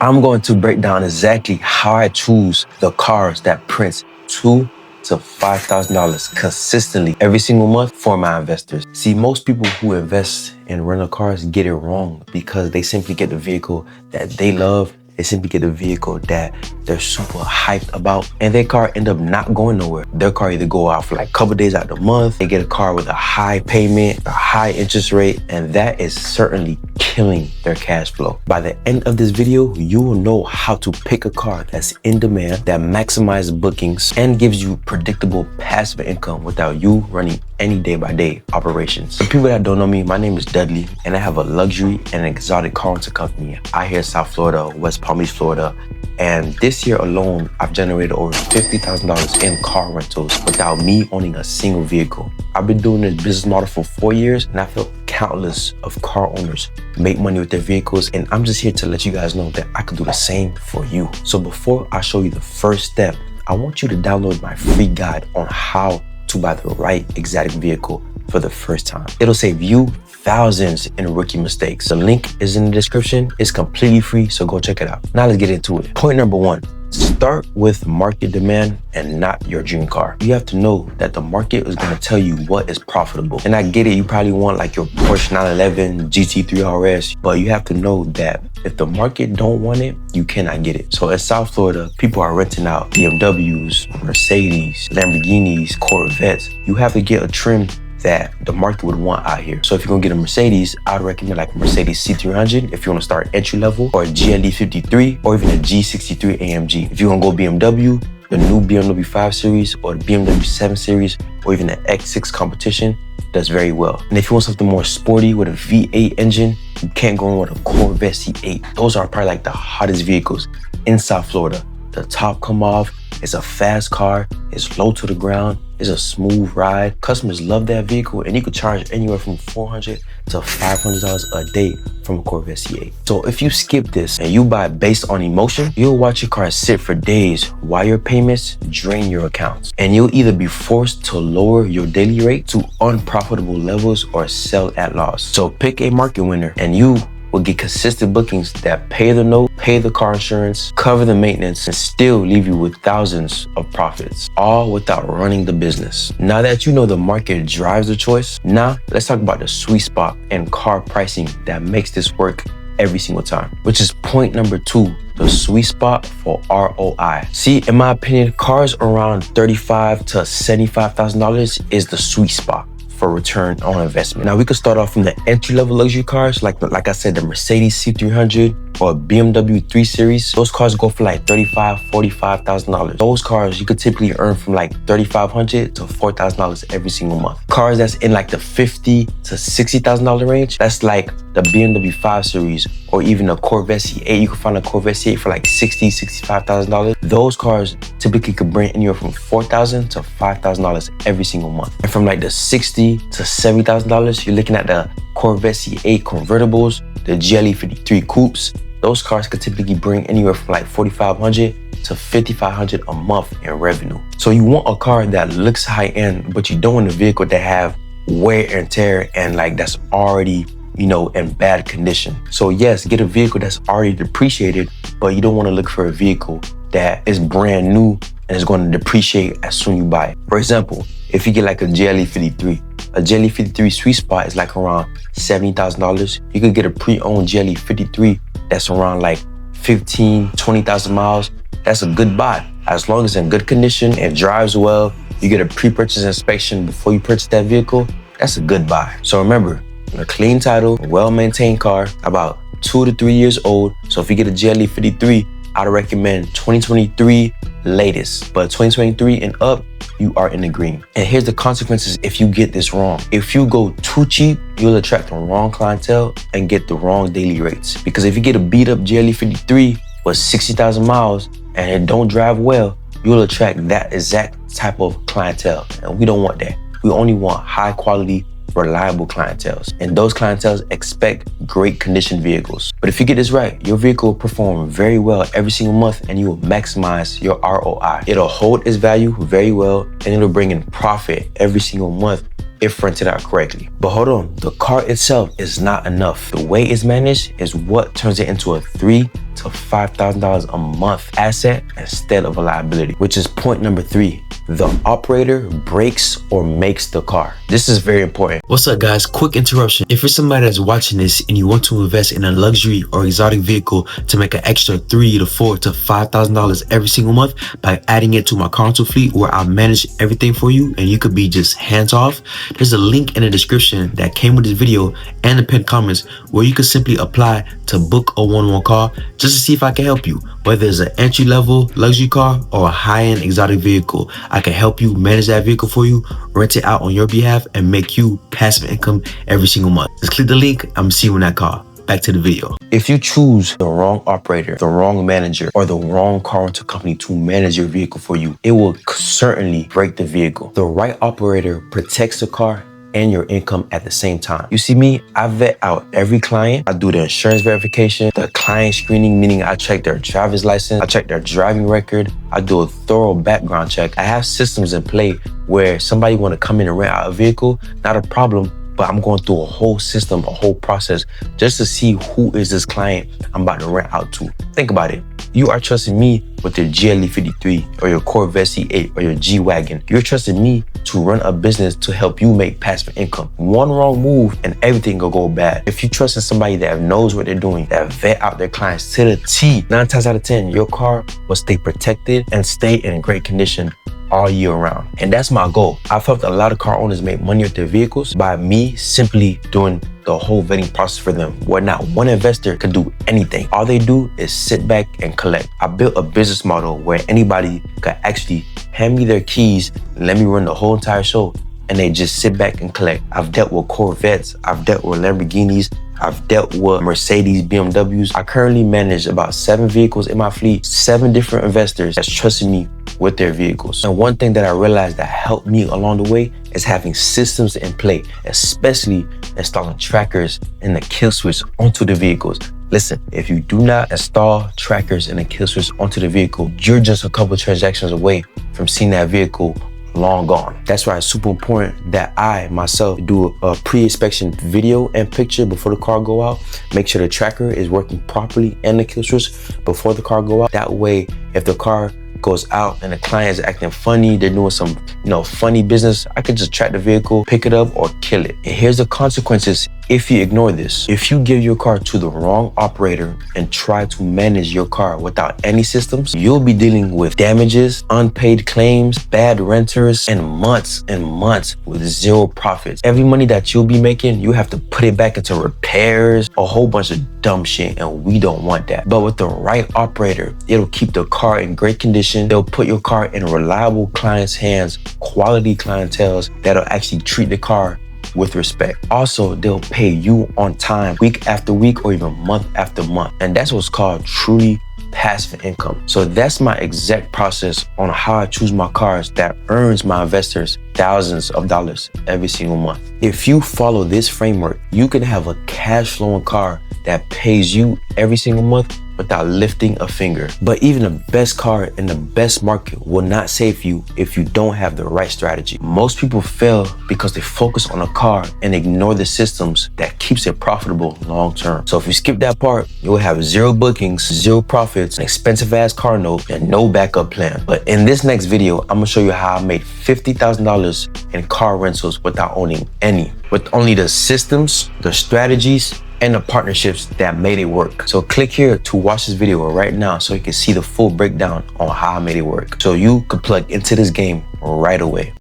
I'm going to break down exactly how I choose the cars that prints $2,000 to $5,000 consistently every single month for my investors. See, most people who invest in rental cars get it wrong because they simply get the vehicle that they love. They simply get a vehicle that they're super hyped about, and their car end up not going nowhere. Their car either go out for like a couple days out of the month. They get a car with a high payment, a high interest rate, and that is certainly killing their cash flow. By the end of this video, you will know how to pick a car that's in demand, that maximizes bookings, and gives you predictable passive income without you running any day-by-day operations. For people that don't know me, my name is Dudley, and I have a luxury and exotic car rental company out here in South Florida, West Palm Beach, Florida. And this year alone, I've generated over $50,000 in car rentals without me owning a single vehicle. I've been doing this business model for 4 years, and I feel countless of car owners make money with their vehicles, and I'm just here to let you guys know that I can do the same for you. So before I show you the first step, I want you to download my free guide on how to buy the right exotic vehicle for the first time. It'll save you thousands in rookie mistakes. The link is in the description. It's completely free, so go check it out. Now let's get into it. Point number one, start with market demand and not your dream car. You have to know that the market is going to tell you what is profitable. And I get it, you probably want like your Porsche 911 GT3 RS, but you have to know that if the market don't want it, you cannot get it. So in South Florida, people are renting out BMWs, Mercedes, Lamborghinis, Corvettes. You have to get a trim that the market would want out here. So if you're gonna get a Mercedes, I'd recommend like a Mercedes C300 if you wanna start entry level, or a GLE 53, or even a G63 AMG. If you're gonna go BMW, the new BMW 5 Series or the BMW 7 Series, or even the X6 Competition does very well. And if you want something more sporty with a V8 engine, you can't go wrong with a Corvette C8. Those are probably like the hottest vehicles in South Florida. The top come off, it's a fast car, it's low to the ground, it's a smooth ride. Customers love that vehicle, and you could charge anywhere from $400 to $500 a day from a Corvette C8. So if you skip this and you buy based on emotion, you'll watch your car sit for days while your payments drain your accounts. And you'll either be forced to lower your daily rate to unprofitable levels or sell at loss. So pick a market winner, and you will get consistent bookings that pay the note, pay the car insurance, cover the maintenance, and still leave you with thousands of profits, all without running the business. Now that you know the market drives the choice, now let's talk about the sweet spot and car pricing that makes this work every single time, which is point number two, the sweet spot for ROI. See, in my opinion, cars around $35,000 to $75,000 is the sweet spot for return on investment. Now we could start off from the entry-level luxury cars, like I said, the Mercedes C300 or BMW 3 Series. Those cars go for like $35,000, $45,000. Those cars you could typically earn from like $3,500 to $4,000 every single month. Cars that's in like the $50,000 to $60,000 range, that's like the BMW 5 Series or even a Corvette C8. You can find a Corvette C8 for like $60,000, $65,000. Those cars typically could bring anywhere from $4,000 to $5,000 every single month. And from like the $60,000 to $70,000, you're looking at the Corvette C8 convertibles, the GLE 53 coupes. Those cars could typically bring anywhere from like $4,500 to $5,500 a month in revenue. So you want a car that looks high end, but you don't want a vehicle that have wear and tear and like that's already, you know, in bad condition. So yes, get a vehicle that's already depreciated, but you don't want to look for a vehicle that is brand new and is going to depreciate as soon as you buy it. For example, if you get like a GLE 53, a GLE 53 sweet spot is like around $70,000. You could get a pre-owned GLE 53 that's around like 15, 20,000 miles. That's a good buy. As long as it's in good condition and drives well, you get a pre-purchase inspection before you purchase that vehicle, that's a good buy. So remember, a clean title, well-maintained car, about 2 to 3 years old. So if you get a GLE 53, I'd recommend 2023 latest, but 2023 and up, you are in the green. And here's the consequences if you get this wrong. If you go too cheap, you'll attract the wrong clientele and get the wrong daily rates. Because if you get a beat up GLE 53 with 60,000 miles and it don't drive well, you'll attract that exact type of clientele. And we don't want that. We only want high quality, reliable clienteles. And those clienteles expect great condition vehicles. But if you get this right, your vehicle will perform very well every single month and you will maximize your ROI. It'll hold its value very well and it'll bring in profit every single month if rented out correctly. But hold on, the car itself is not enough. The way it's managed is what turns it into a $3,000 to $5,000 a month asset instead of a liability, which is point number 3. The operator breaks or makes the car. This is very important. What's up, guys? Quick interruption. If you're somebody that's watching this and you want to invest in a luxury or exotic vehicle to make an extra $3,000 to $4,000 to $5,000 every single month by adding it to my car rental fleet where I manage everything for you and you could be just hands off, there's a link in the description that came with this video and the pinned comments where you can simply apply to book a one-on-one call just to see if I can help you. Whether it's an entry-level luxury car or a high-end exotic vehicle, I can help you manage that vehicle for you, rent it out on your behalf, and make you passive income every single month. Just click the link. I'm gonna see you in that car. Back to the video. If you choose the wrong operator, the wrong manager, or the wrong car rental company to manage your vehicle for you, it will certainly break the vehicle. The right operator protects the car and your income at the same time. You see me, I vet out every client. I do the insurance verification, the client screening, meaning I check their driver's license, I check their driving record, I do a thorough background check. I have systems in play where somebody want to come in and rent out a vehicle, not a problem, but I'm going through a whole system, a whole process just to see who is this client I'm about to rent out to. Think about it. You are trusting me with your GLE 53 or your Corvette C8 or your G-Wagon. You're trusting me to run a business to help you make passive income. One wrong move and everything will go bad. If you trust in somebody that knows what they're doing, that vet out their clients to the T, 9 times out of 10, your car will stay protected and stay in great condition all year round. And that's my goal. I've helped a lot of car owners make money with their vehicles by me simply doing the whole vetting process for them, where not one investor could do anything. All they do is sit back and collect. I built a business model where anybody could actually hand me their keys, let me run the whole entire show, and they just sit back and collect. I've dealt with Corvettes, I've dealt with Lamborghinis, I've dealt with Mercedes, BMWs. I currently manage about 7 vehicles in my fleet, 7 different investors that's trusting me with their vehicles. And one thing that I realized that helped me along the way is having systems in play, especially installing trackers and the kill switch onto the vehicles. Listen, if you do not install trackers and a kill switch onto the vehicle, you're just a couple transactions away from seeing that vehicle long gone. That's why it's super important that I myself do a pre-inspection video and picture before the car go out. Make sure the tracker is working properly and the kill switch before the car go out. That way, if the car goes out and the client is acting funny, they're doing some, funny business, I could just track the vehicle, pick it up, or kill it. And here's the consequences if you ignore this. If you give your car to the wrong operator and try to manage your car without any systems, you'll be dealing with damages, unpaid claims, bad renters, and months with zero profits. Every money that you'll be making, you have to put it back into repairs, a whole bunch of dumb shit, and we don't want that. But with the right operator, it'll keep the car in great condition. They'll put your car in reliable clients' hands, quality clientele that'll actually treat the car with respect. Also, they'll pay you on time, week after week, or even month after month. And that's what's called truly passive income. So that's my exact process on how I choose my cars that earns my investors thousands of dollars every single month. If you follow this framework, you can have a cash flowing car that pays you every single month without lifting a finger. But even the best car in the best market will not save you if you don't have the right strategy. Most people fail because they focus on a car and ignore the systems that keeps it profitable long term. So if you skip that part, you'll have 0 bookings, 0 profits, an expensive ass car note, and no backup plan. But in this next video, I'm gonna show you how I made $50,000 in car rentals without owning any, with only the systems, the strategies, and the partnerships that made it work. So click here to watch this video right now so you can see the full breakdown on how I made it work. So you could plug into this game right away.